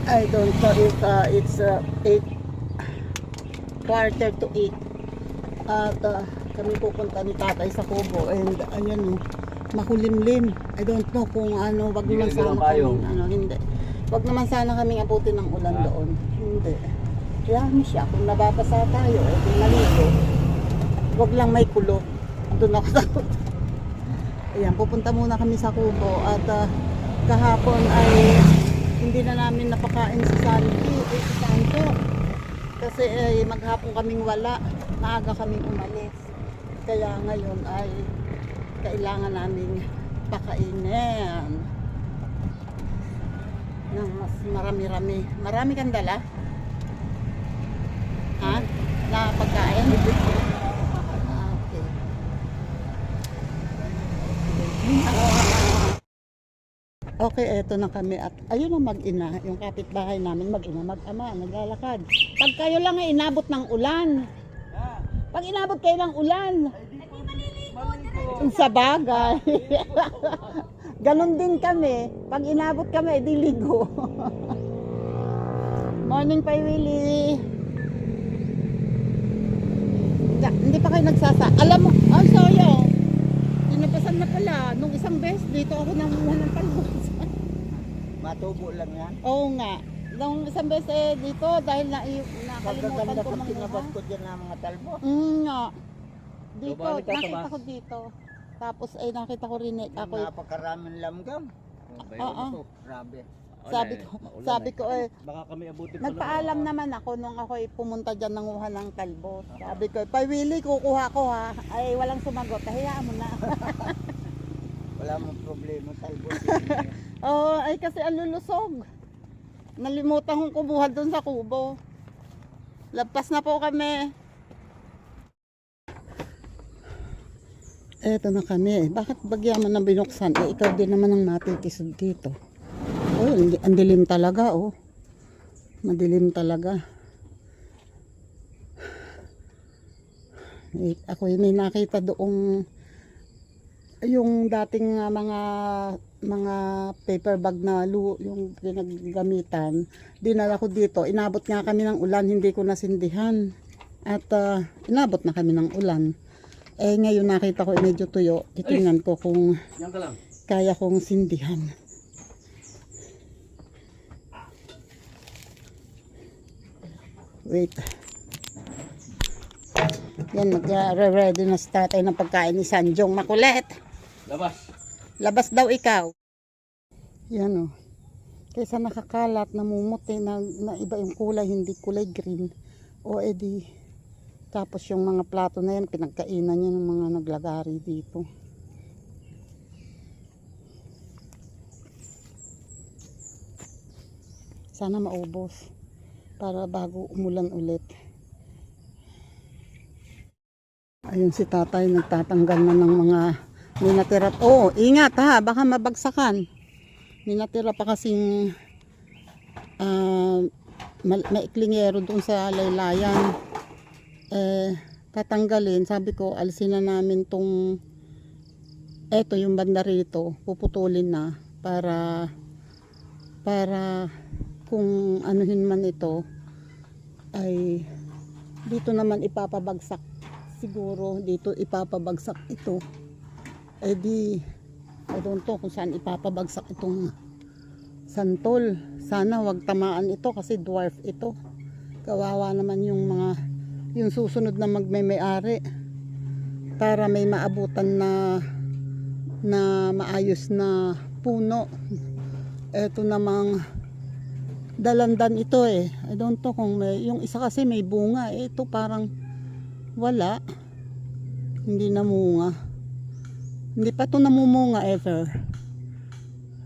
I don't know if it's 8 quarter to 8 at kami pupunta ni tatay sa Kubo and ayan makulimlim. I don't know kung ano, wag naman sana kami, hindi. Wag naman sana kaming abutin ng ulan doon. Hindi. Kaya siya, kung nababasa tayo, kung naligo, wag lang may kulog. Doon ako takot. Ayan, pupunta muna kami sa Kubo at kahapon ay hindi na namin napakain si Santo. Kasi maghapon kaming wala, maaga kaming umalis. Kaya ngayon ay kailangan naming pakainin ng mas marami-rami. Marami kang dala? Ha? Na pagkain? Okay. Okay, eto na kami at ayun ang mag-ina, yung kapitbahay namin, mag-ina, mag-ama, naglalakad. Pag kayo lang ay inabot ng ulan. Pag inabot kayo ng ulan, sa bagay. Ganon din kami. Pag inabot kami, di ligo. Morning pa, Willie. Hindi pa kayo nagsasa. Alam mo, sayang. Tinapasan na pala. Nung isang beses, dito ako nanguha ng talbos. Matubo lang yan. Oo nga. Nung isang beses dito, dahil nakalimutan ko tinabas ko dyan ng mga talbos. Nga. Dito, nakita ko dito. Tapos ay nakita ko rin ako. Napakaraming lamgam. Oo. Grabe. Sabi ko baka kami abutin pa. nagpaalam naman ako nung ako ay pumunta diyan nanguha ng talbos. Sabi ko, "Pa Willie, kukuha ko ha." Ay walang sumagot. Hayaan mo na. Wala mong problema talbos. Oo, ay kasi ang lulusog. Nalimutan kong kumuha doon sa Kubo. Lampas na po kami. Eto na kami. Bakit bagya mo na binuksan? Ikaw din naman ang matitisod dito. Ang dilim talaga, Madilim talaga. Ako may nakita doong yung dating mga paper bag na yung pinaggamitan. Dinala ko dito. Inabot nga kami ng ulan, hindi ko nasindihan. At inabot na kami ng ulan. Ngayon nakita ko medyo tuyo. Titingnan ko kung kaya kong sindihan. Wait. Yan, mag-ready na si tatay ng pagkain ni Sanjong. Makulit. Labas. Labas daw ikaw. Yan Kaysa nakakalat, namumuti na iba yung kulay, hindi kulay green. Edi. Tapos yung mga plato na yan, pinagkainan niya ng mga naglagari dito. Sana maubos. Para bago umulan ulit. Ayun si tatay, nagtatanggal na ng mga minatira. Ingat ha, baka mabagsakan. Minatira pa kasing maiklingero doon sa laylayan. Tatanggalin, sabi ko alisin na namin tong yung banda rito, puputulin na para kung anuhin man ito ay dito naman ipapabagsak, siguro dito ipapabagsak ito. I don't know kung saan ipapabagsak itong santol. Sana wag tamaan ito kasi dwarf ito. Kawawa naman yung susunod na magmay-ari para may maabutan na maayos na puno. Ito namang dalandan ito I don't know kung yung isa kasi may bunga. Ito parang wala. Hindi namunga. Hindi pa ito namumunga ever.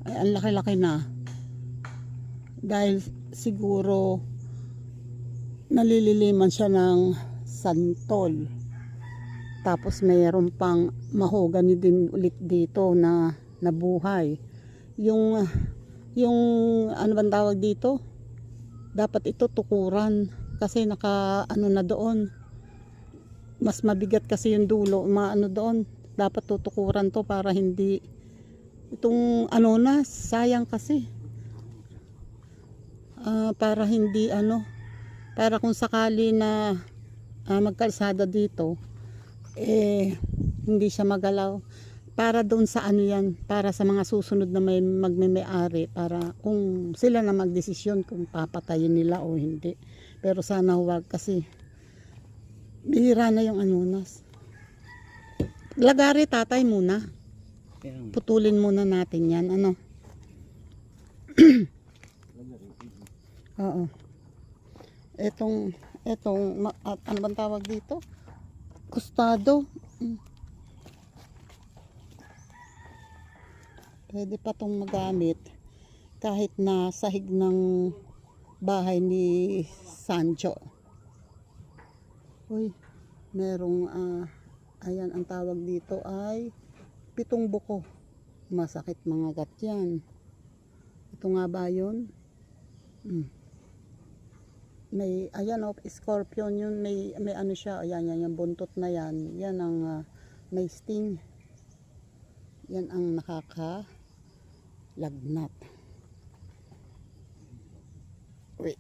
Ang laki-laki na. Dahil siguro nalililiman siya ng santol. Tapos mayroon pang mahogany din ulit dito na nabuhay. Yung ano bang tawag dito? Dapat ito tukuran kasi naka na doon. Mas mabigat kasi yung dulo, doon. Dapat tutukuran to para hindi itong sayang kasi. para hindi para kung sakali na magkalsada dito, hindi siya magalaw. Para doon sa yan, para sa mga susunod na may magme-may-ari, para kung sila na magdesisyon kung papatayin nila o hindi. Pero sana huwag, kasi bihira na yung anunas. Lagari tatay muna. Putulin muna natin yan, Oo. Etong ano bang tawag dito? Kustado. Pwede pa tong magamit kahit na sahig ng bahay ni Sancho. Uy, merong ayan, ang tawag dito ay pitong buko. Masakit mga gat yan. Ito nga ba yun? May, ayan scorpion yun. May ano siya, ayan, yung buntot na yan. Yan ang may sting. Yan ang lagnat. Wait.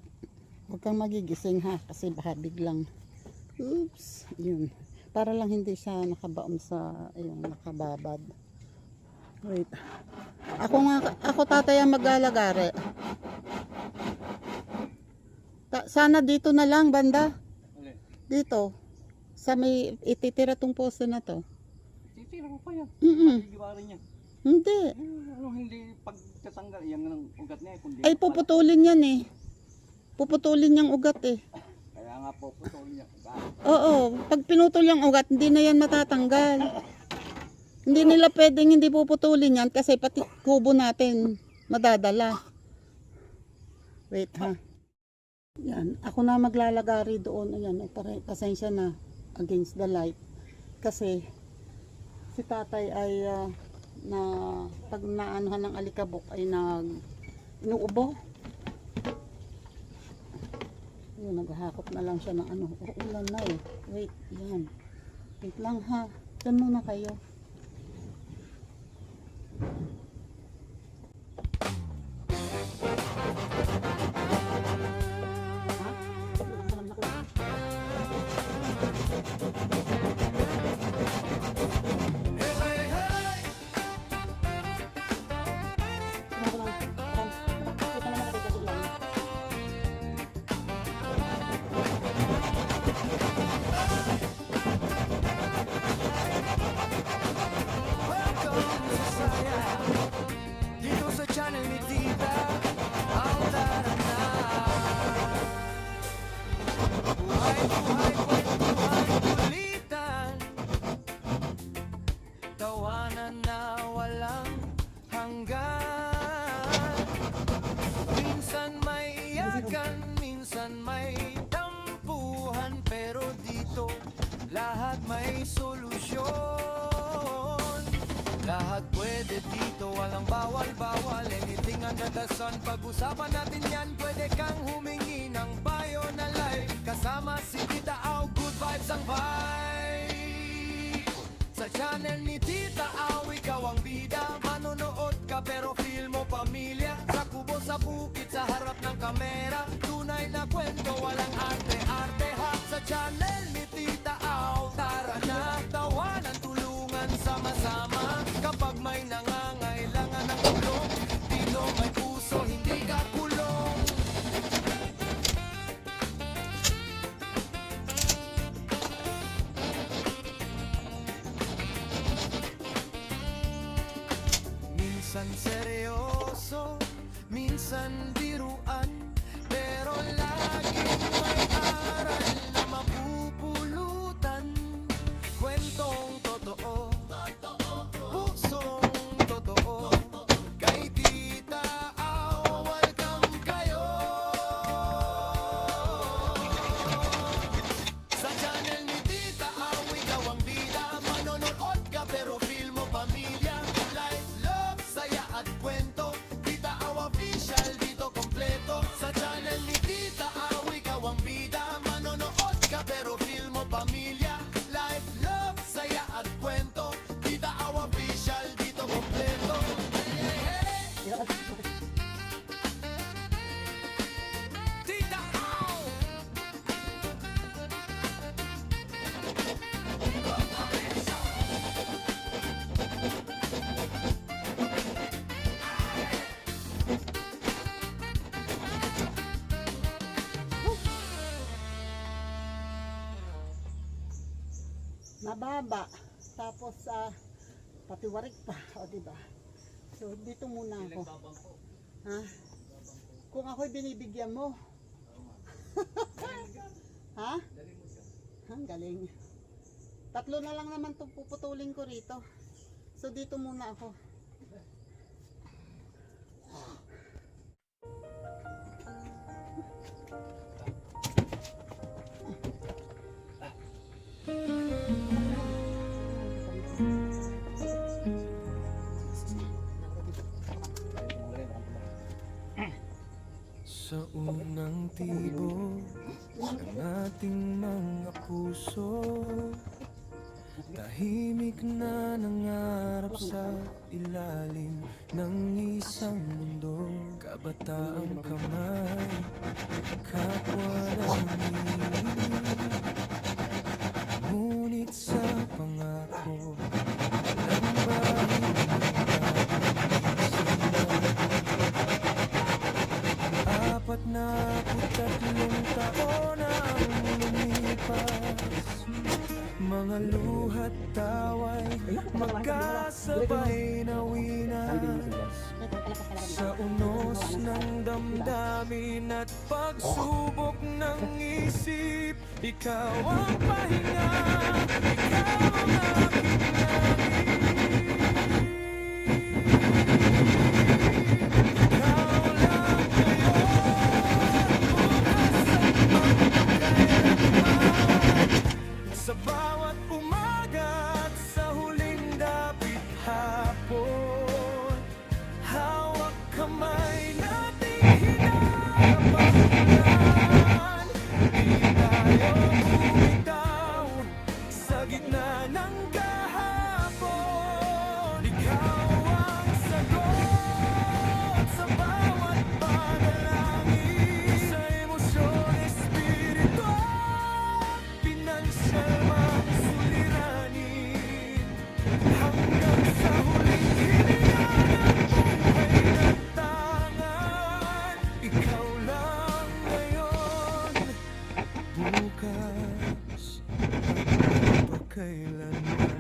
Huwag kang magigising ha, kasi baka biglang oops, yun. Para lang hindi siya nakabaon sa nakababad. Wait. Ako tatay ang maglalagari. Sana dito na lang banda. Dito. Sa may ititira tong poste na to. Titira ko pa yan. Gigiwarin niya. Hindi. Hindi pagkatanggal yan ng ugat niya. Kundi Ay puputulin yan eh. Puputulin yung ugat eh. Kaya nga po, putulin niya. Oo, pag pinutol yung ugat, hindi na yan matatanggal. Hindi nila pwedeng hindi puputulin yan kasi pati kubo natin madadala. Wait ha. Yan, ako na maglalagari doon. Ayan, pasensya na against the light. Kasi si tatay ay na pag naanuhan ng alikabok ay inuubo. Ayun, naghahakot na lang siya ng uulan na eh. Wait, yan. Wait lang ha. Diyan muna kayo. Dito sa channel ni Tita ang tara na. Buhay, kulitan, tawanan na walang hanggan. Minsan may iyakan, minsan may tampuhan, pero dito lahat may solusyon. Lahat pwede dito, walang bawal-bawal. Anything under the sun, pag-usapan natin yan. Pwede kang humingi ng payo na life. Kasama si Tita Au, good vibes ang vibe. Sa channel ni Tita Au, ikaw ang bida. Manonood ka pero feel mo pamilya. Sa kubo, sa bukid, sa harap ng kamera. Tunay na kwento, walang arte-arte ha. Sa channel ni Tita Au, tara na. Tawanan, tulungan, sama-sama. Kapag may nangangailangan ng tulong, dito may puso, hindi ka kulong. Minsan seryoso, minsan biruan, pero laging may mababa. Tapos patiwarik pa, o diba? So dito muna ako. Ha? Kung ako'y binibigyan mo. Ha? Ang galing. 3 na lang naman itong puputulin ko rito. So dito muna ako. Sa unang tibok ng ating mga puso, tahimik na nangarap sa ilalim ng isang mundo. Kabataang kamay, kapwa lang ngunit sa pangako ng bahid ng 43 taon na ang lumipas. Mga luhat tawa'y magkasabay na winas sa unos ng damdamin at pagsubok ng isip. Ikaw ang pahinga, ikaw ang aking sa bawat umaga at sa huling dapit hapon, hawak kamay nating hinahabagan. Di tayo bumitaw sa gitna ng kahapon. Ikaw ang sagot sa bawat panalangin, sa emosyon, espiritu at pinansyal mang suliranin. Hanggang sa huling hininga ng buhay ng tangan, ikaw lang ngayon, bukas at pagkailanman.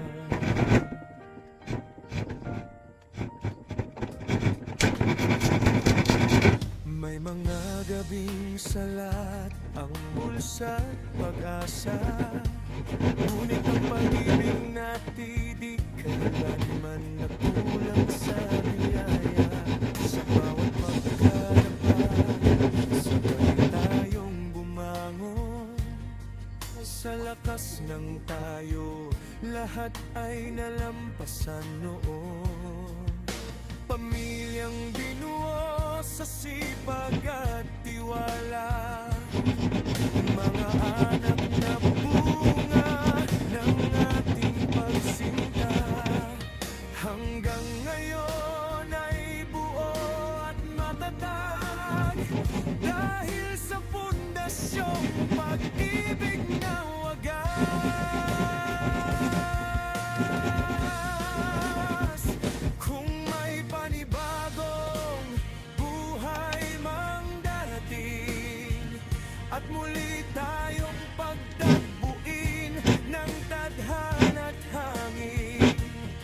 May mga gabing salat ang bulsa at pag-asa, ngunit ang pag-ibig natin di kailanman nakulang sa biyaya. Sa bawat pagkalapag, sabay tayong bumangon. Sa lakas ng tayo, lahat ay nalampasan noon. Pamilyang binuo sa sipag at tiwala, mga anak na bunga ng ating pagsinta. Hanggang ngayon ay buo at matatag, dahil sa pundasyong pag-ibig na wagas. Kung may panibagong buhay mang darating, at muli tayong pagtagpuin ng tadhana't hangin,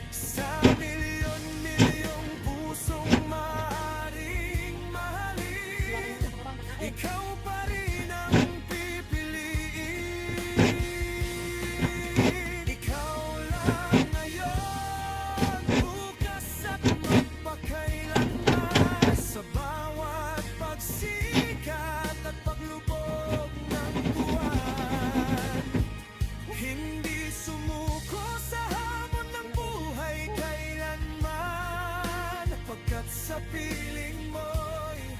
sa milyon-milyong pusong maaaring mahalin, ikaw pa rin ang pipiliin. Ikaw lang ngayon, bukas at magpakailanman. Sa bawat pagsikat at paglubog ng buwan, hindi sumuko sa hamon ng buhay kailanman. Pagkat sa piling mo'y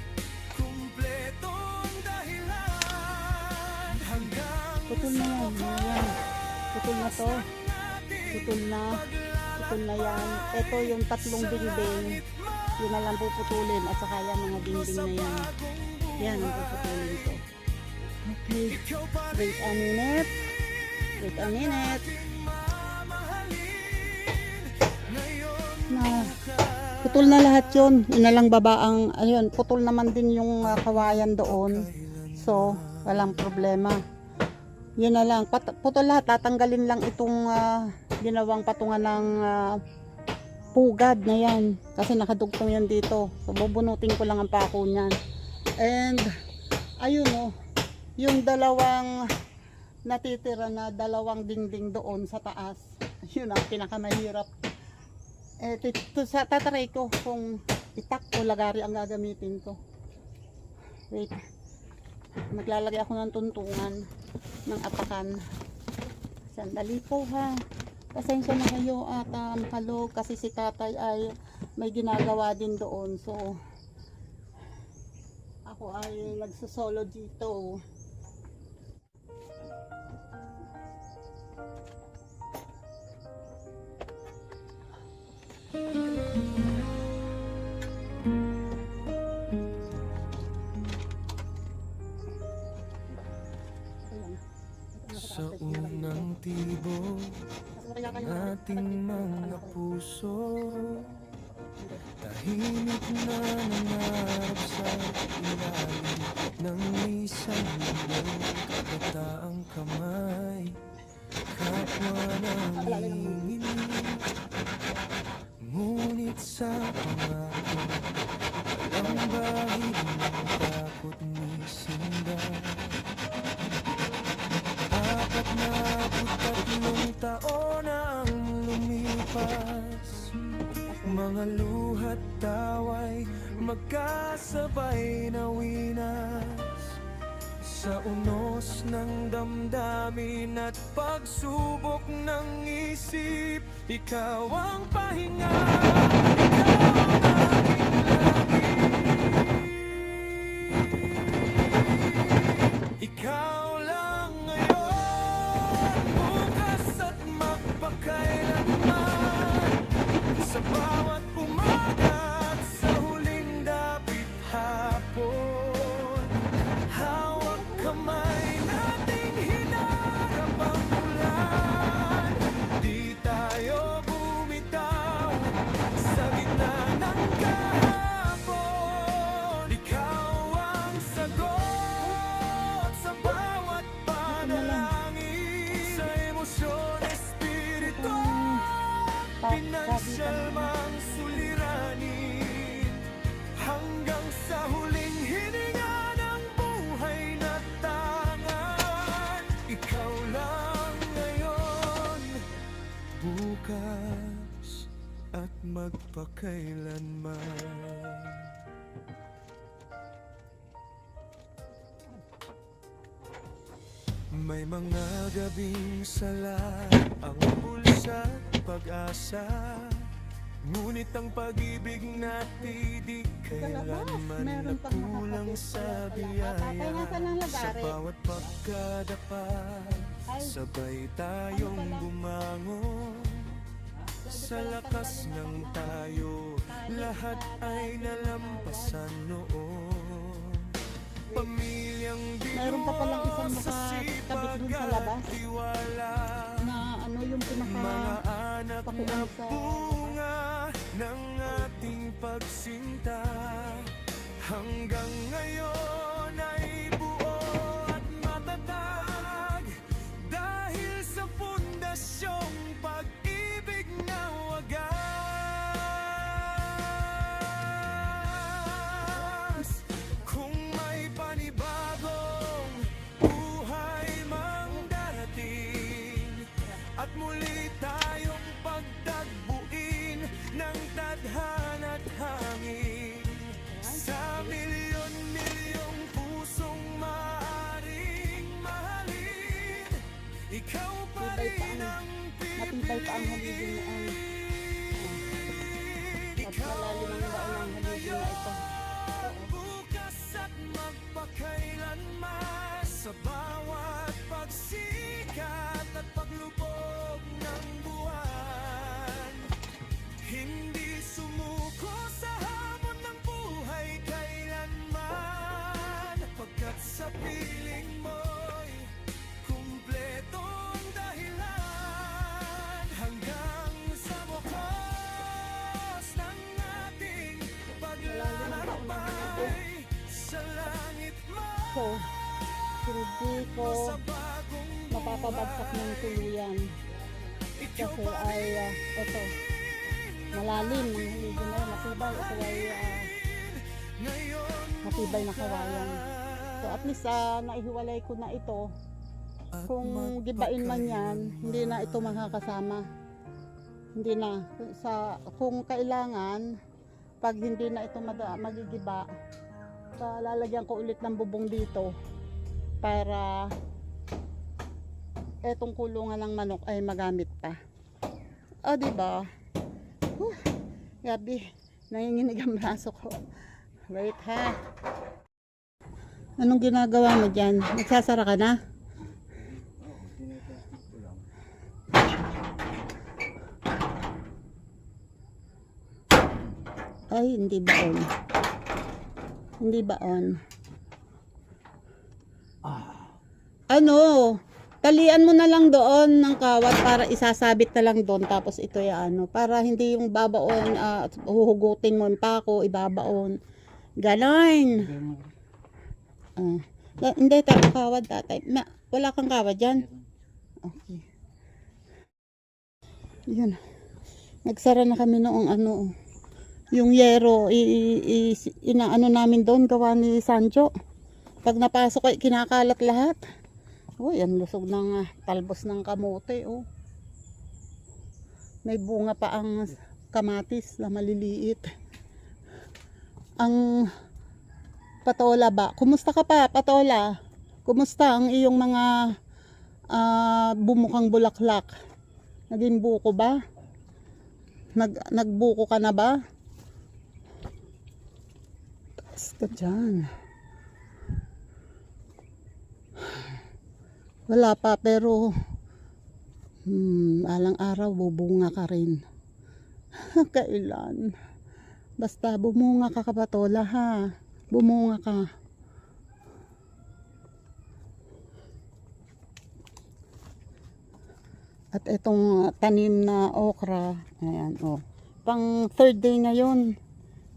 kumpletong dahilan. Hanggang Putol na yan. Yan. Putol na to. Putol na. Putol na yan. Ito yung 3 bingbing. Yun na lang puputulin. At saka yan mga bingbing na yan. Yan ang puputulin ko. Okay. Wait a minute. Wait a minute. Na. Putol na lahat yun. Yun na lang babaang. Ayun. Putol naman din yung kawayan doon. So, walang problema. Yun na lang, putol lahat, tatanggalin lang itong ginawang patungan ng pugad na yan. Kasi nakadugtong yan dito. So bubunutin ko lang ang pako niyan. And ayun oh, yung dalawang natitira na dalawang dingding doon sa taas. Yun ang pinakamahirap. Tatry ko kung itak o lagari ang gagamitin ko. Wait. Maglalagay ako ng tuntungan ng apakan. Sandali po ha. Pasensya na kayo at makalog kasi si tatay ay may ginagawa din doon. So ako ay nagsosolo dito. Sa unang tibok ng ating mga puso, tahimik na nangarap sa ilalim ng isang mundo. Kabataang kamay, kapwa nanginginig, ngunit sa pangako walang bahid ng takot ni Sinda. 43 taon na ang lumipas, mga luha't tawa'y magkasabay na winas. Sa unos ng damdamin at pagsubok ng isip, ikaw ang pahinga, ikaw lang ngayon, bukas at magpakailanman. Sa bawat umaga at sa huling dapit hapon, hawak kamay nating hinarap ang ulan. Di tayo bumitaw sa gitna ng kahapon. Ikaw ang sagot sa bawat panalangin, sa emosyon, espiritu, pinansyal mang suliranin, hanggang sa huling hininga ng buhay na tangan. Ikaw lang ngayon, bukas at magpakailanman. May mga gabing sala ang bulsa at pag-asa, ngunit ang pag-ibig natin di kailanman Meron pang nagkulang sa biyaya. Tatay, nasaan ang Sa lagari? bawat pagkadapa, sabay tayong bumangon. Sa lakas ng tayo, lahat ay nalampasan noon. Pamilyang Meron pa palang isang sa nakakabit dun sa sipag labas at tiwala, na ano yung mga anak na pakuan sa bunga ng ating pagsinta, hanggang ngayon ay buo at matatag, dahil sa pundasyong pag-ibig na wagas. Kung may panibagong buhay mang darating, at muli tayong pagtagbuin ng tadhana't hangin, sa milyon-milyong pusong maaaring mahalin, ikaw pa rin ang matibay pa ang haligi na at malalim ang daan ng haligi na ito. bukas at magpakailanman. Sa bawat pagsikat at paglubog ng buwan, hindi sumuko sa hamon ng buhay kailanman, pagkat sa piling mo'y kumpleto ang dahilan, hanggang sa wakas ng ating paglalakbay sa langit man. So, hindi ko Sa bagong babagsak ng tuluyan. Kasi ay, ito, malalim ng haligo na yun, matibay. Ito ay matibay na kawayan. So at least naihiwalay ko na ito. Kung gibain man yan, hindi na ito makakasama. Hindi na. Kung kailangan, pag hindi na ito magigiba, lalagyan ko ulit ng bubong dito para etong kulungan ng manok ay magamit pa. O, diba? Gabi, nanginginig ang braso ko. Wait ha. Anong ginagawa mo dyan? Nagsasara ka na? Ay, hindi baon. Hindi baon. Ano? Talian mo na lang doon ng kawat para isasabit na lang doon. Tapos ito yung para hindi yung babaon, huhugutin mo yung pako, ibabaon. Ganon. Hindi tayo kawad tatay. Wala kang kawad dyan? Okay. Yun. Nagsara na kami noong yung yero, inaano namin doon, gawa ni Sancho. Pag napasok ay kinakalat lahat. Uy, ang lusog ng talbos ng kamote. Oh. May bunga pa ang kamatis na maliliit. Ang patola ba? Kumusta ka pa, patola? Kumusta ang iyong mga bumukang bulaklak? Naging buko ba? Nagbuko ka na ba? Basta dyan. Wala pa pero alang araw bubunga ka rin. Kailan? Basta bumunga ka kapatola ha. Bumunga ka. At itong tanim na okra, ayan pang third day ngayon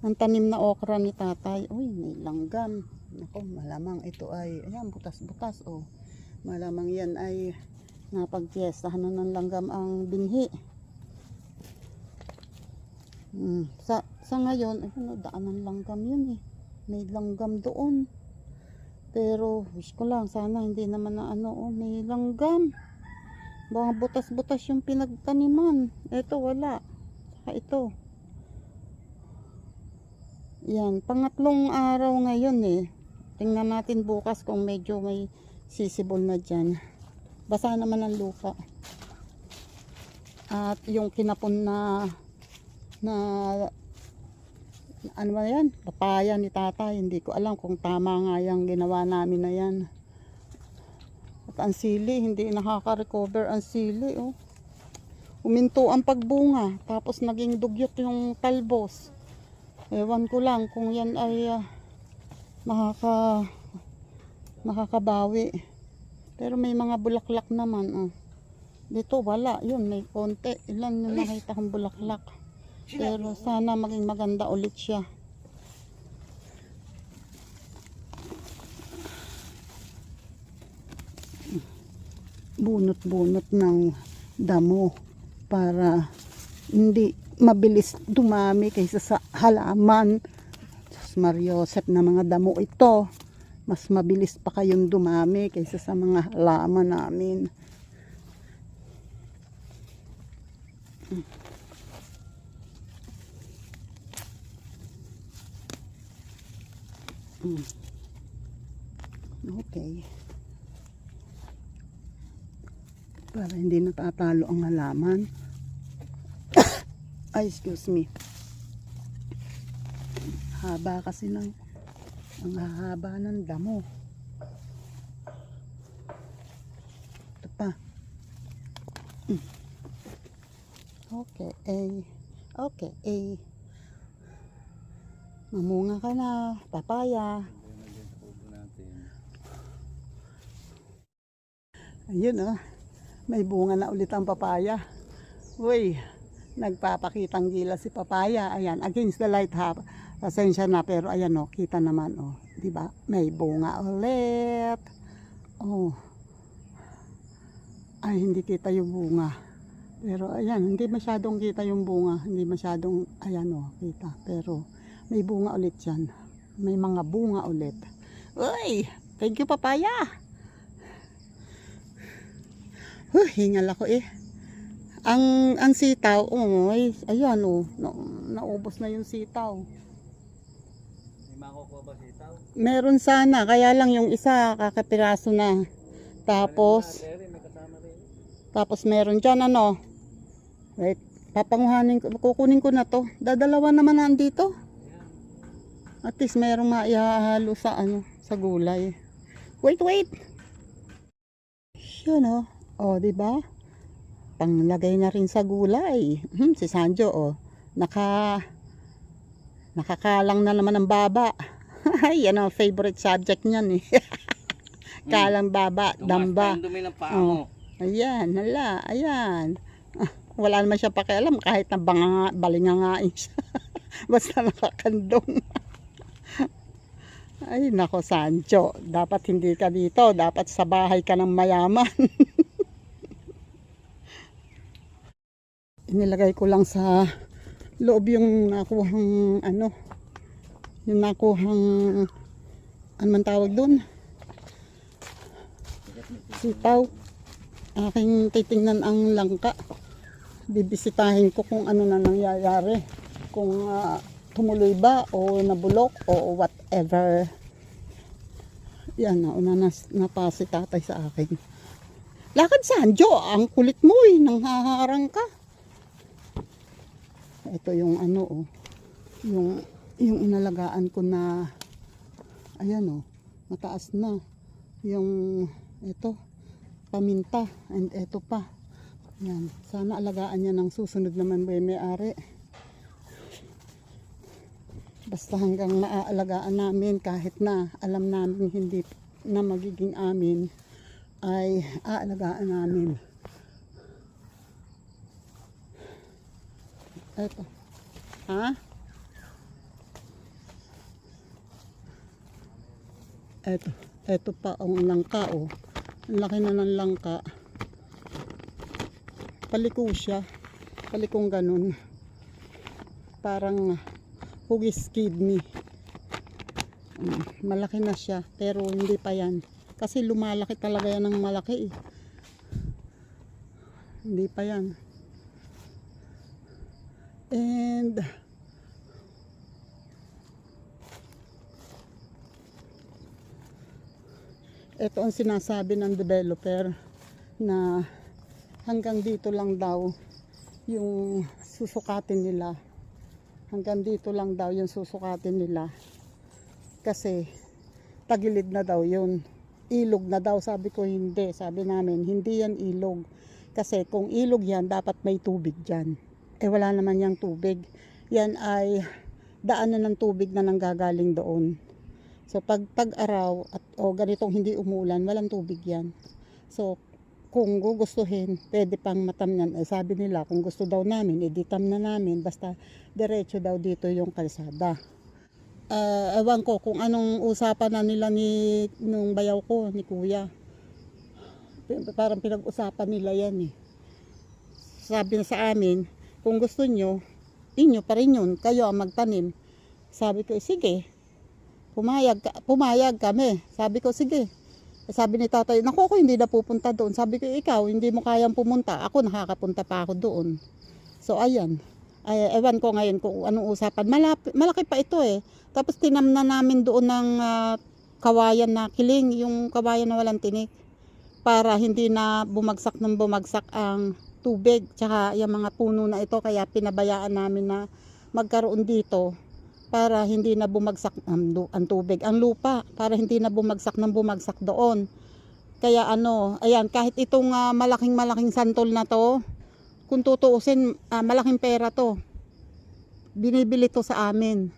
ang tanim na okra ni tatay. Uy, may langgam. Nako, malamang ito ay, ayan, butas-butas Malamang yan ay napagpiestahan na ng langgam ang binhi. Sa ngayon, daan ng langgam yun May langgam doon. Pero, wish ko lang, sana hindi naman na may langgam. Mga butas-butas yung pinagtaniman. Ito, wala. Saka ito. Yan, pangatlong araw ngayon Tingnan natin bukas kung medyo may sisibol na dyan. Basa naman ang lupa. At yung kinapon na ano ba yan? Papaya ni tatay. Hindi ko alam kung tama nga yung ginawa namin na yan. At ang sili, hindi nakaka-recover ang sili. Uminto ang pagbunga. Tapos naging dugyot yung talbos. Ewan ko lang kung yan ay makakabawi. Pero may mga bulaklak naman. Dito wala. Yun, may konti. Ilan yung nakita kong bulaklak. Pero sana maging maganda ulit siya. Bunot-bunot ng damo para hindi mabilis dumami kaysa sa halaman. Diyos Mariosep na mga damo ito. Mas mabilis pa kayong dumami kaysa sa mga halaman namin. Okay. Para hindi natatalo ang halaman. Ay, excuse me. Haba kasi ang haba ng damo. Ito pa. Okay. Okay. Mamunga ka na. Papaya. Ayun may bunga na ulit ang papaya. Uy, nagpapakitang gila si papaya. Ayan, against the light ha. Pasensya na pero ayan kita naman di ba? May bunga ulit. ay hindi kita yung bunga. Pero ayan, hindi masyadong kita yung bunga. Hindi masyadong, ayan o, kita. Pero may bunga ulit yan. May mga bunga ulit. Uy! Thank you, papaya! Hingal ako eh. Ang sitaw, ayan o, naubos na yung sitaw. May makukuha ba sitaw? Meron sana, kaya lang yung isa, kakapiraso na. Tapos, May kasama rin. tapos meron dyan ano. Wait, kukunin ko na to. Dadalawa naman nandito. At least merong maihahalo sa ano, sa gulay. Wait. Yun oh. Oh, di ba? Panglagay na rin sa gulay. Si Sanjo oh. Nakakalang na naman ng baba. Yan ang favorite subject niyan eh. Kalang baba, damba. Dumi ng paa Oh. mo. Ayan, hala, ayan. Wala naman siya pakialam kahit na balingangain siya. Basta nakakandong. Ay, nako Sancho. Dapat hindi ka dito. Dapat sa bahay ka ng mayaman. Inilagay ko lang sa loob yung nakuhang ano. Yung nakuhang ano man tawag doon? Sitaw. Aking titingnan ang langka. Bibisitahin ko kung ano na nangyayari. Kung tumuloy ba o nabulok o whatever. Yan, nauna na si tatay sa akin. Lakad Sanjo, ang kulit mo eh, nanghaharang ka. Ito yung ano oh, yung inalagaan ko na, ayan oh, mataas na. Yung ito, paminta, and ito pa. Yan, sana alagaan niya ng susunod naman may-ari. Basta hanggang maaalagaan namin kahit na alam namin hindi na magiging amin ay aalagaan namin. Ito. Ha? Ito pa ang langka oh. Ang laki na ng langka. Paliko siya. Palikong ganun. Parang hugis kidney. Malaki na siya pero hindi pa yan. Kasi lumalaki talaga yan ng malaki eh. Hindi pa yan. And ito ang sinasabi ng developer na hanggang dito lang daw yung susukatin nila. Hanggang dito lang daw yung susukatin nila. Kasi tagilid na daw yun. Ilog na daw. Sabi ko hindi. Sabi namin hindi yan ilog. Kasi kung ilog yan dapat may tubig dyan. Eh wala naman yung tubig. Yan ay daanan ng tubig na nanggagaling doon. So pag tag-araw at ganitong hindi umulan, walang tubig yan. So kung gugustuhin, pwede pang matamnan. Eh, sabi nila kung gusto daw namin, editam na namin. Basta diretso daw dito yung kalsada. Ewan ko kung anong usapan na nila nung bayaw ko, ni kuya. Parang pinag-usapan nila yan eh. Sabi na sa amin, kung gusto nyo, inyo pa rin yun, kayo ang magtanim. Sabi ko, sige, pumayag kami. Sabi ko, sige. Sabi ni tatay, naku ako hindi na pupunta doon. Sabi ko, ikaw, hindi mo kayang pumunta. Ako, nakakapunta pa ako doon. So, ayan. Ewan ko ngayon kung anong usapan. Malaki pa ito eh. Tapos tinamna namin doon ng kawayan na kiling, yung kawayan na walang tinik. Para hindi na bumagsak ang tubig. Tsaka yung mga puno na ito, kaya pinabayaan namin na magkaroon dito. Para hindi na bumagsak ang tubig, ang lupa, para hindi na bumagsak doon. Kaya ayan, kahit itong malaking santol na to, kung tutuusin, malaking pera to. Binibili to sa amin.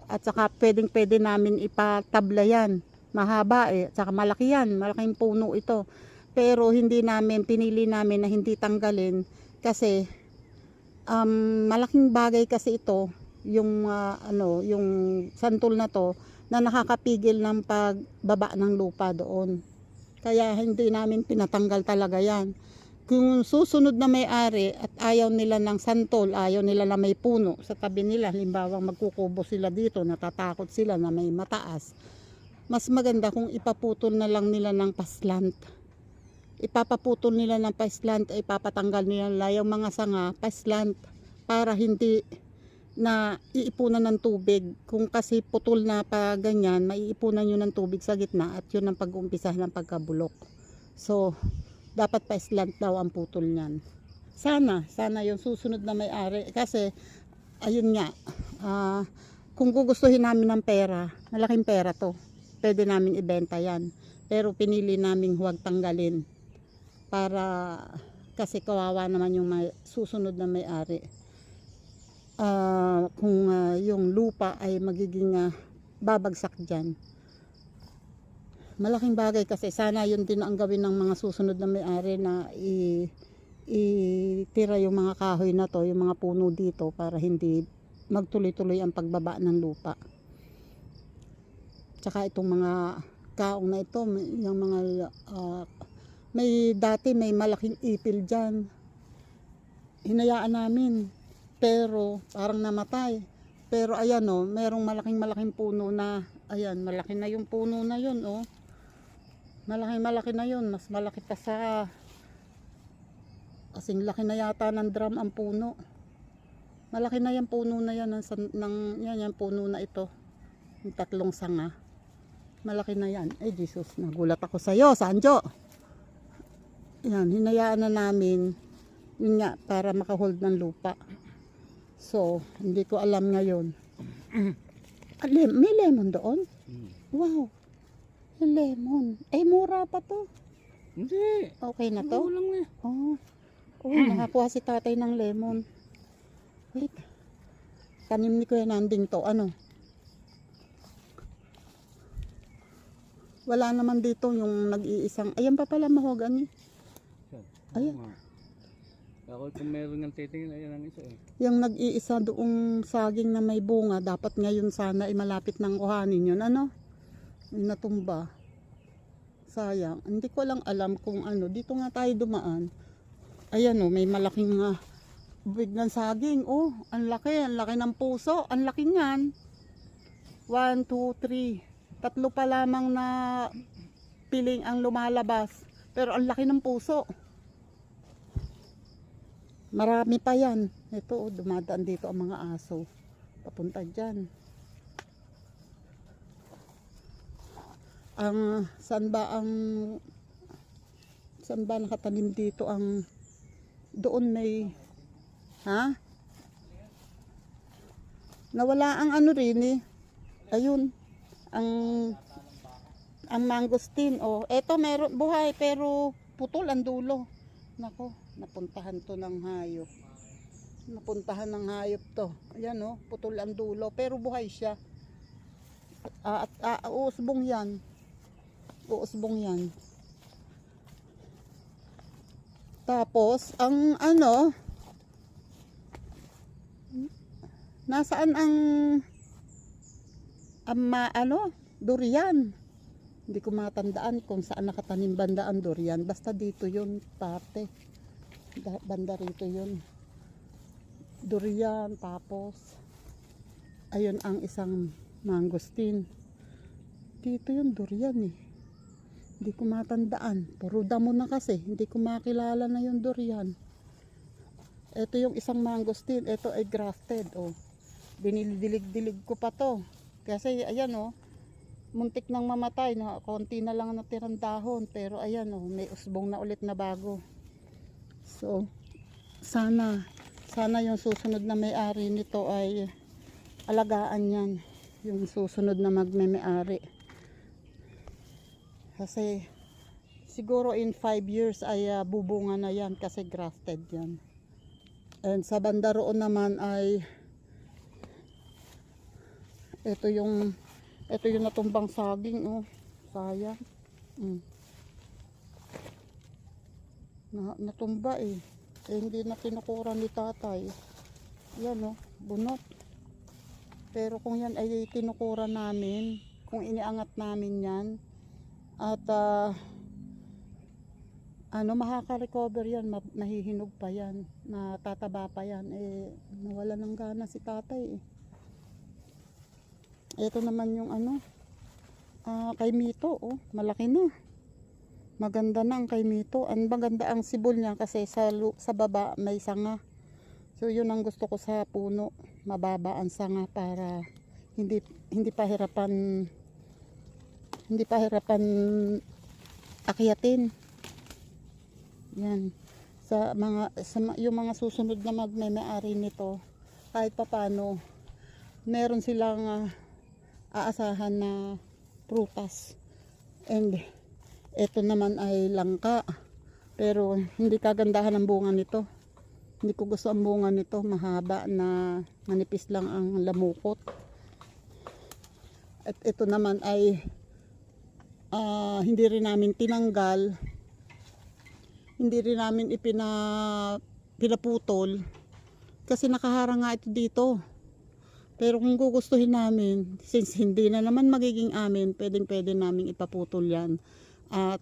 At saka pwede namin ipatabla yan. Mahaba eh, at saka malaki yan, malaking puno ito. Pero pinili namin na hindi tanggalin kasi malaking bagay kasi ito. Yung yung santol na to na nakakapigil ng pagbaba ng lupa doon. Kaya hindi namin pinatanggal talaga yan. Kung susunod na may-ari at ayaw nila ng santol, ayaw nila na may puno sa tabi nila, halimbawa magkukubo sila dito, natatakot sila na may mataas, mas maganda kung ipaputol na lang nila ng paslant. Ipapaputol nila ng paslant, ipapatanggal nila yung mga sanga, paslant, para hindi na iipunan ng tubig. Kung kasi putol na pa ganyan, maiipunan yun ng tubig sa gitna at yun ang pag-uumpisa ng pagkabulok. So, dapat pa-slant daw ang putol niyan. Sana yung susunod na may-ari. Kasi, ayun nga, kung gugustuhin namin ng pera, malaking pera to. Pwede namin ibenta yan. Pero pinili namin huwag tanggalin. Para, kasi kawawa naman yung susunod na may-ari. Kung yung lupa ay magiging babagsak dyan. Malaking bagay kasi sana yun din ang gawin ng mga susunod na may-ari na itira yung mga kahoy na to, yung mga puno dito para hindi magtuloy-tuloy ang pagbaba ng lupa. Tsaka itong mga kaong na ito, yung mga dati may malaking ipil dyan. Hinayaan namin pero parang namatay. Pero ayan o, merong malaking puno na, ayan, malaki na yung puno na yun o. Malaki na yun, mas malaki pa sa kasing laki na yata ng drum ang puno. Malaki na yung puno na yan yan puno na ito. Yung 3 sanga. Malaki na yan. Ay Jesus, nagulat ako sa iyo, Sanjo. Yan, hinayaan na namin yun nga para makahold ng lupa. So, hindi ko alam ngayon. May lemon doon? Wow. Lemon. Mura pa to. Hindi. Okay na to? Lang na. Oh, nakakuha si tatay ng lemon. Wait. Tanim ni Kuya Nanding to. Ano? Wala naman dito yung nag-iisang. Ayan pa pala mahogany. Ayan. Ako kung meron ng titingin, ayan ang isa eh. Yung nag-iisa doong saging na may bunga, dapat ngayon sana ay malapit ng kuhanin yun. Ano? Yung natumba. Sayang. Hindi ko lang alam kung ano. Dito nga tayo dumaan. Ayan o, may malaking big ng saging. Oh, ang laki ng puso. Ang laki niyan. 1, 2, 3. 3 pa lamang na piling ang lumalabas. Pero ang laki ng puso. Marami pa yan. Ito, dumadaan dito ang mga aso. Papunta dyan. Saan ba nakatanim dito doon may, nawala ang ano rin eh. Ayun, ang mangosteen. Oh, eto meron buhay pero putol ang dulo. Nako, napuntahan to ng hayop. Napuntahan ng hayop to. Ayan oh, putol ang dulo pero buhay siya. Uusbong yan. Uusbong yan. Tapos ang nasaan ang durian. Hindi ko matandaan kung saan nakatanim banda ang durian. Basta dito yun, parte. Banda rito yun. Durian, tapos ayun ang isang mangosteen. Dito yung durian eh. Hindi ko matandaan. Puro damo na kasi. Hindi ko makilala na yung durian. Ito yung isang mangosteen. Ito ay grafted. Oh. Dinidilig-dilig ko pa to. Kasi ayan oh. Muntik nang mamatay. Konti na lang natirang dahon. Pero ayan oh. May usbong na ulit na bago. So, sana yung susunod na may-ari nito ay alagaan yan. Yung susunod na magme-may-ari. Kasi siguro in 5 years ay bubunga na yan kasi grafted yan. And sa banda roon naman ay ito yung natumbang saging oh. Sayang. Natumba eh. Hindi na tinukuran ni tatay. Yan oh, bunot. Pero kung yan ay tinukuran namin, kung iniangat namin yan, at makaka-recover yan, mahihinog pa yan, natataba pa yan. Nawala ng gana si tatay eh. Ito naman yung kay Mito, malaki na. Maganda na ang kay Mito. Maganda ang sibol niya kasi sa baba may sanga. So yun ang gusto ko sa puno, mababa ang sanga para hindi pa hirapan akyatin. Yan. Yung mga susunod na magme-may-ari nito, kahit papaano meron silang aasahan na prutas. And ito naman ay langka. Pero hindi kagandahan ang bunga nito. Hindi ko gusto ang bunga nito, mahaba na manipis lang ang lamukot. At ito naman ay hindi rin namin tinanggal. Hindi rin namin pinaputol kasi nakaharang nga ito dito. Pero kung gugustuhin namin, since hindi na naman magiging amin, pwede namin ipaputol yan at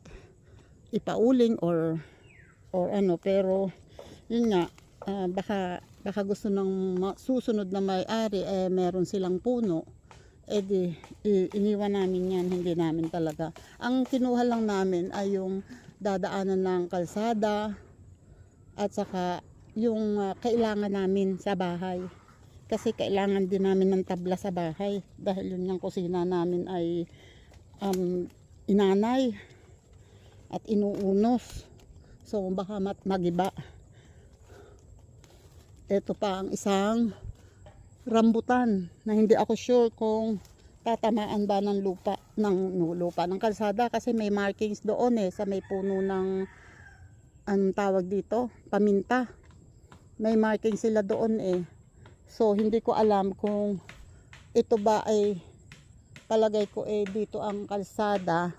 ipauling or pero yun nga, baka gusto ng susunod na may-ari meron silang puno, iniwan namin yan, hindi namin talaga. Ang kinuha lang namin ay yung dadaanan ng kalsada at saka yung kailangan namin sa bahay. Kasi kailangan din namin ng tabla sa bahay dahil yun yung kusina namin ay inanay at inuunos. So baka magiba. Ito pa ang isang rambutan na hindi ako sure kung tatamaan ba ng lupa ng kalsada kasi may markings doon sa may puno ng anong tawag dito, paminta. May marking sila doon So hindi ko alam kung ito ba ay palagay ko dito ang kalsada.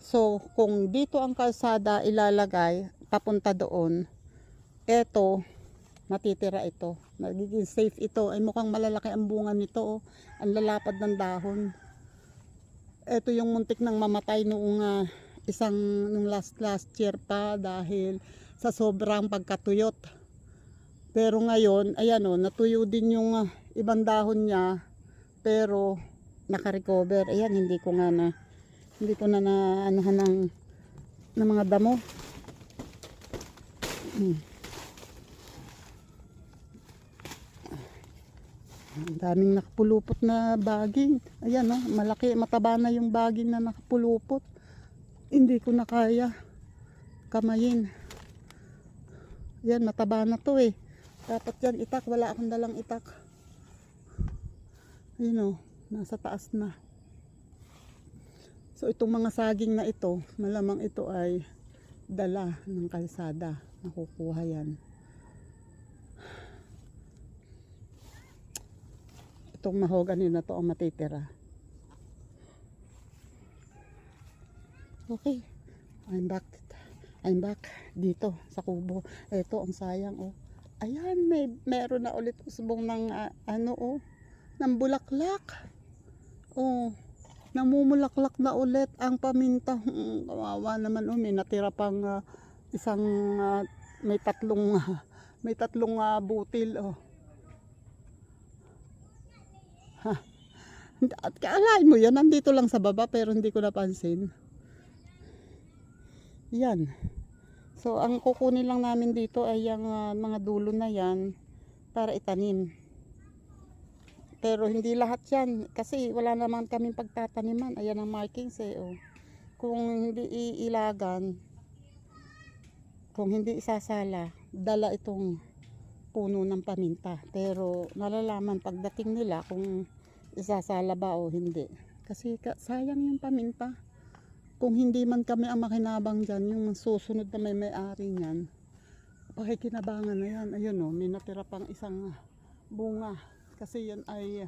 So kung dito ang kalsada ilalagay papunta doon, matitira ito. Magiging safe ito. Ay mukhang malalaki ang bunga nito. Ang lalapad ng dahon. Ito yung muntik nang mamatay nung last year pa dahil sa sobrang pagkatuyot. Pero ngayon, ayan natuyo din yung ibang dahon niya. Pero naka-recover. Ayan, hindi ko na anahan ng mga damo. Ang daming nakapulupot na baging. Ayan malaki, mataba na yung baging na nakapulupot. Hindi ko na kaya kamayin. Yan, mataba na to Dapat yan itak, wala akong dalang itak. Ayun nasa taas na. So itong mga saging na ito, malamang ito ay dala ng kalsada. Nakukuha yan. Itong mahogany na to ang matitira. Okay, I'm back dito sa kubo. Ito ang sayang Ayan, meron na ulit usbong ng ng bulaklak. Namumulaklak na ulit ang paminta. Kawawa naman may natira pang isang may tatlong butil At kaalain mo yan, nandito lang sa baba pero hindi ko napansin. Yan. So ang kukunin lang namin dito ay yung mga dulo na yan para itanim. Pero hindi lahat yan kasi wala naman kaming pagtataniman. Ayan ang markings Kung hindi iilagan, kung hindi isasala, dala itong puno ng paminta. Pero nalalaman pagdating nila kung isasala ba o hindi. Kasi sayang yung paminta. Kung hindi man kami ang makinabang dyan, yung susunod na may-ari niyan, pakikinabangan na yan. Ayun may natira pang isang bunga. Kasi yan ay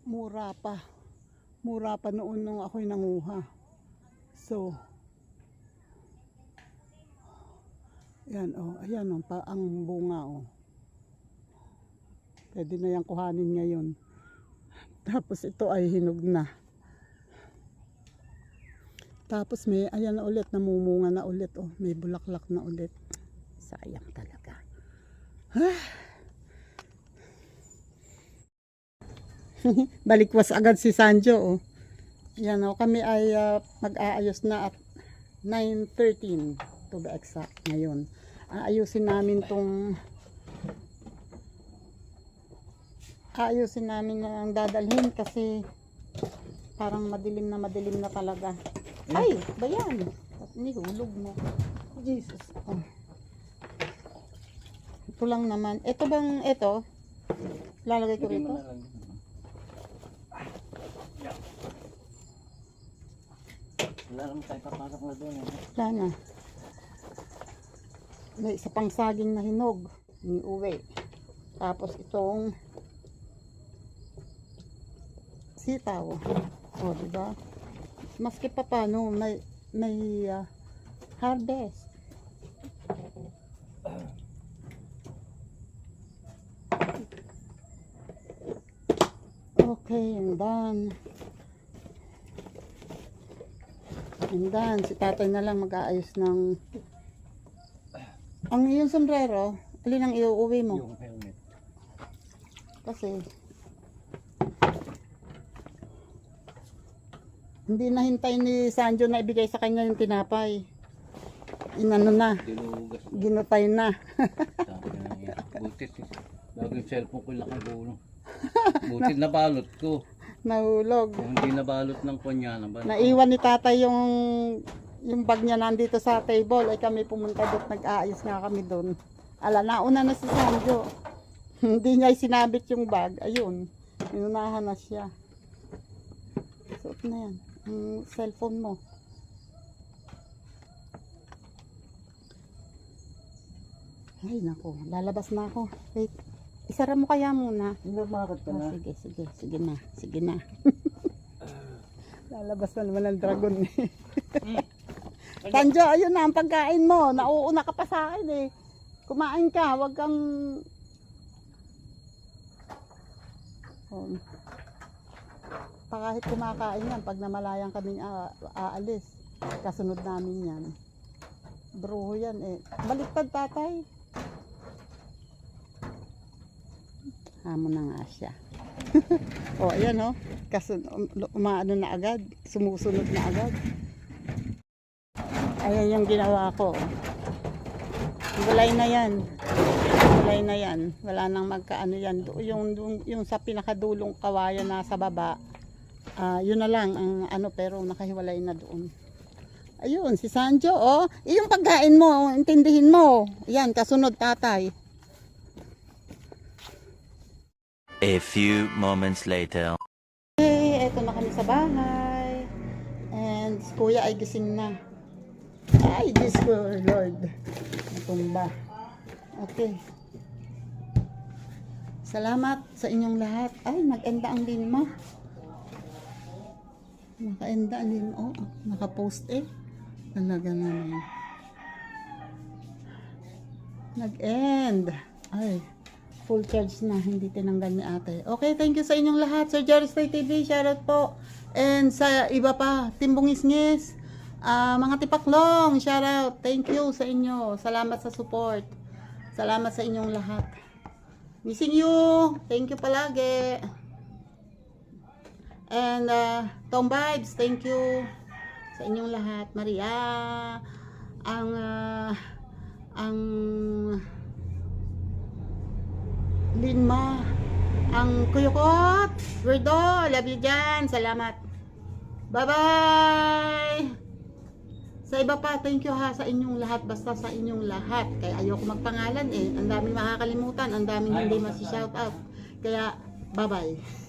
mura pa. Mura pa noon nung ako'y nanguha. So, yan ayan ang bunga Pwede na yan kuhanin ngayon. Tapos ito ay hinog na. Tapos may, ayan na ulit, namumunga na ulit. Oh, may bulaklak na ulit. Sayang talaga. Balikwas agad si Sanjo. Oh. Yan oh, kami ay mag-aayos na at 9:13 to be exact ngayon. Aayusin namin ang dadalhin kasi parang madilim na talaga. Ay, bayan. Nihulog mo. Jesus. Oh. Ito lang naman. Ito bang, ito? Lalagay ko rito? Wala naman tayo papasok na doon. Wala na. May isa pang saging na hinog. Iniuwi. Tapos itong sitaw. O, diba? Maski pa paano, may harvest. Okay, and done. And done. Si tatay na lang mag-aayos ng ang iyong sombrero. Alin ang iuuwi mo? Yung helmet. Kasi hindi nahintay ni Sanjo na ibigay sa kanya yung tinapay. Inano na, Dinugas. ginutay na. Butit. Laging cellphone ko lang ang gulo. Butit na balot ko. Nahulog. Kung hindi nabalot ng kunyana ba? Naiwan ni tatay yung bag niya nandito sa table. Ay kami pumunta doon, nag-aayos nga kami doon. Ala, nauna na si Sanjo. Hindi niya sinabit yung bag. Ayun, inunahan na siya. Suot na yan. Ang cellphone mo. Ay, nako. Lalabas na ako. Wait. Isara mo kaya muna. Bakit ka na? Sige na. Sige na. Lalabas na naman ang dragon eh. Sanjo, ayun na ang pagkain mo. Nauuna ka pa sa akin eh. Kumain ka. Huwag kang... kahit kumakain yan, pag namalayang kaming aalis, kasunod namin yan. Bruho yan eh. Baliktad tatay. Hamon na nga siya. O, ayan o. Umaano na agad. Sumusunod na agad. Ayan yung ginawa ko. Gulay na yan. Gulay na yan. Wala nang magkaano yan. Yung sa pinakadulong kawayan na sa baba, yun na lang ang ano, pero nakahiwalay na doon. Ayun, si Sanjo, oh. Yung pagkain mo, intindihin mo. Yan, kasunod tatay. A few moments later. Okay, eto na kami sa bahay. And si kuya ay gising na. Ay, Diyos ko, Lord. Natumba. Okay. Salamat sa inyong lahat. Ay, nag-enda ang lima. Naka-enda ang lima. Oh, naka-post eh. Talaga naman. Nag-end. Ay, full charge na. Hindi tinanggal ni ate. Okay, thank you sa inyong lahat. Sir Jerry Stay TV, shoutout po. And sa iba pa, Timbungis-ngis. Mga tipaklong, shoutout. Thank you sa inyo. Salamat sa support. Salamat sa inyong lahat. Missing you. Thank you palagi. And Tom Vibes, thank you sa inyong lahat. Maria, ang Linma, ang Kuyukot, Werdo, love you dyan. Salamat. Bye-bye. Sa iba pa, thank you ha sa inyong lahat. Basta sa inyong lahat. Kaya ayoko magpangalan eh. Ang daming makakalimutan. Ang daming hindi masi-shoutout. Kaya, bye-bye.